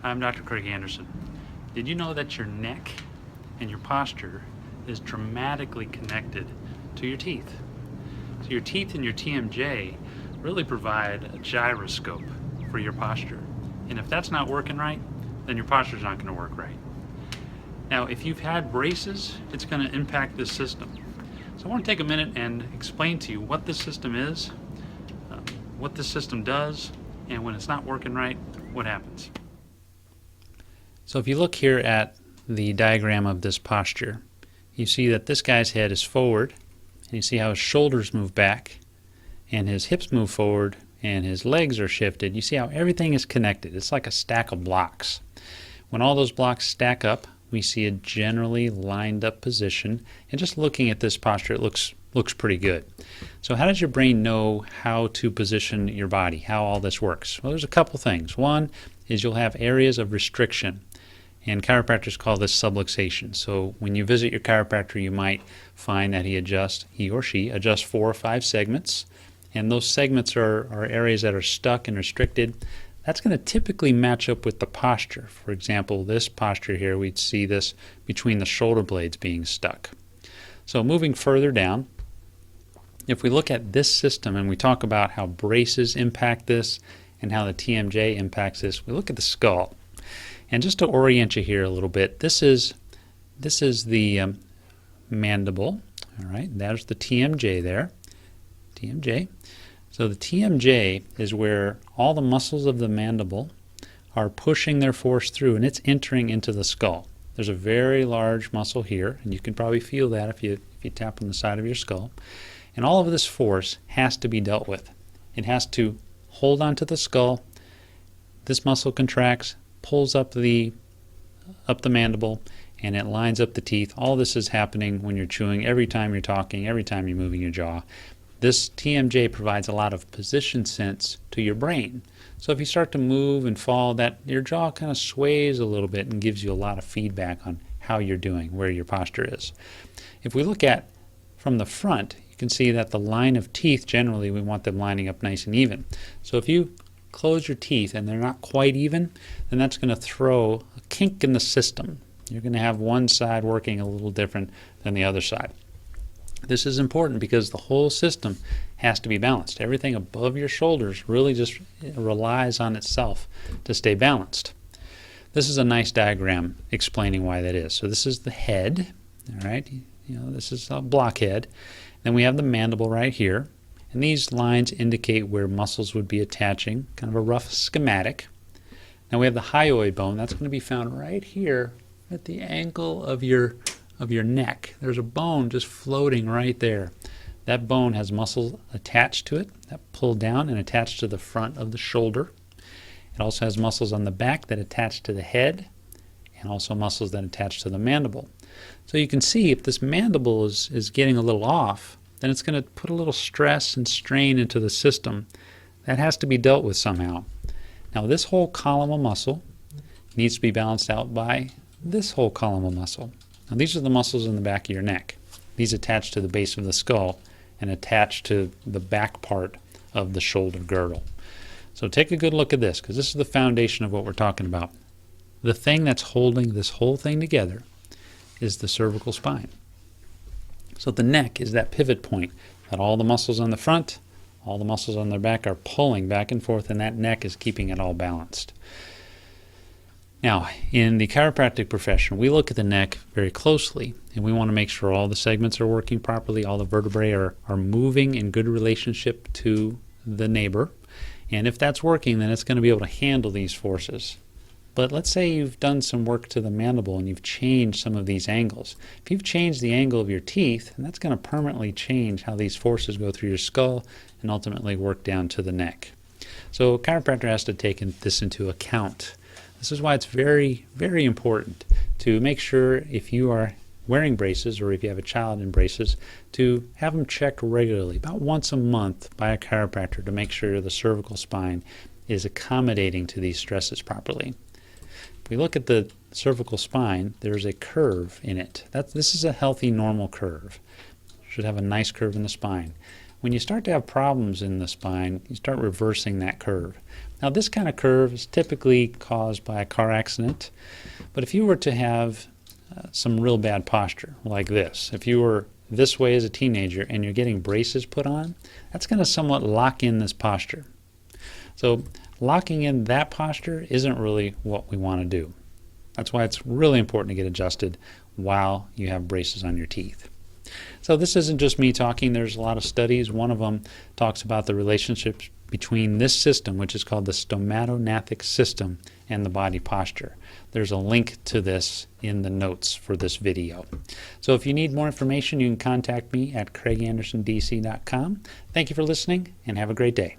I'm Dr. Craig Anderson. Did you know that your neck and your posture is dramatically connected to your teeth? So your teeth and your TMJ really provide a gyroscope for your posture. And if that's not working right, then your posture's not going to work right. Now, if you've had braces, it's going to impact this system. So I want to take a minute and explain to you what this system is, what this system does, and when it's not working right, what happens. So if you look here at the diagram of this posture, you see that this guy's head is forward, and you see how his shoulders move back, and his hips move forward, and his legs are shifted. You see how everything is connected. It's like a stack of blocks. When all those blocks stack up, we see a generally lined up position, and just looking at this posture, it looks pretty good. So how does your brain know how to position your body, how all this works? Well, there's a couple things. One is you'll have areas of restriction, and chiropractors call this subluxation. So when you visit your chiropractor, you might find that he or she adjusts 4 or 5 segments, and those segments are areas that are stuck and restricted. That's going to typically match up with the posture. For example, this posture here, we'd see this between the shoulder blades being stuck. So moving further down, if we look at this system and we talk about how braces impact this and how the TMJ impacts this, we look at the skull. And just to orient you here a little bit, this is the mandible. All right, there's the TMJ there. TMJ. So the TMJ is where all the muscles of the mandible are pushing their force through, and it's entering into the skull. There's a very large muscle here, and you can probably feel that if you tap on the side of your skull. And all of this force has to be dealt with. It has to hold onto the skull. This muscle contracts, pulls up the mandible, and it lines up the teeth. All this is happening when you're chewing, every time you're talking, every time you're moving your jaw. This TMJ provides a lot of position sense to your brain. So if you start to move and fall, that your jaw kind of sways a little bit and gives you a lot of feedback on how you're doing, where your posture is. If we look at from the front, you can see that the line of teeth, generally we want them lining up nice and even. So if you close your teeth and they're not quite even, then that's going to throw a kink in the system. You're going to have one side working a little different than the other side. This is important because the whole system has to be balanced. Everything above your shoulders really just relies on itself to stay balanced. This is a nice diagram explaining why that is. So this is the head, all right? This is a blockhead. Then we have the mandible right here, and these lines indicate where muscles would be attaching, kind of a rough schematic. Now we have the hyoid bone. That's going to be found right here at the angle of your neck. There's a bone just floating right there. That bone has muscles attached to it that pull down and attach to the front of the shoulder. It also has muscles on the back that attach to the head, and also muscles that attach to the mandible. So you can see if this mandible is getting a little off, then it's going to put a little stress and strain into the system. That has to be dealt with somehow. Now this whole column of muscle needs to be balanced out by this whole column of muscle. Now these are the muscles in the back of your neck. These attach to the base of the skull and attach to the back part of the shoulder girdle. So take a good look at this, because this is the foundation of what we're talking about. The thing that's holding this whole thing together is the cervical spine. So the neck is that pivot point that all the muscles on the front, all the muscles on their back are pulling back and forth, and that neck is keeping it all balanced. Now, in the chiropractic profession, we look at the neck very closely, and we want to make sure all the segments are working properly, all the vertebrae are moving in good relationship to the neighbor. And if that's working, then it's going to be able to handle these forces. But let's say you've done some work to the mandible and you've changed some of these angles. If you've changed the angle of your teeth, then that's going to permanently change how these forces go through your skull and ultimately work down to the neck. So a chiropractor has to take this into account. This is why it's very, very important to make sure if you are wearing braces or if you have a child in braces to have them checked regularly, about once a month by a chiropractor to make sure the cervical spine is accommodating to these stresses properly. If we look at the cervical spine, there's a curve in it. This is a healthy, normal curve. You should have a nice curve in the spine. When you start to have problems in the spine, you start reversing that curve. Now this kind of curve is typically caused by a car accident, but if you were to have some real bad posture like this, if you were this way as a teenager and you're getting braces put on, that's going to somewhat lock in this posture. So locking in that posture isn't really what we want to do. That's why it's really important to get adjusted while you have braces on your teeth. So this isn't just me talking. There's a lot of studies. One of them talks about the relationships between this system, which is called the stomatognathous system, and the body posture. There's a link to this in the notes for this video. So if you need more information, you can contact me at craigandersondc.com. Thank you for listening, and have a great day.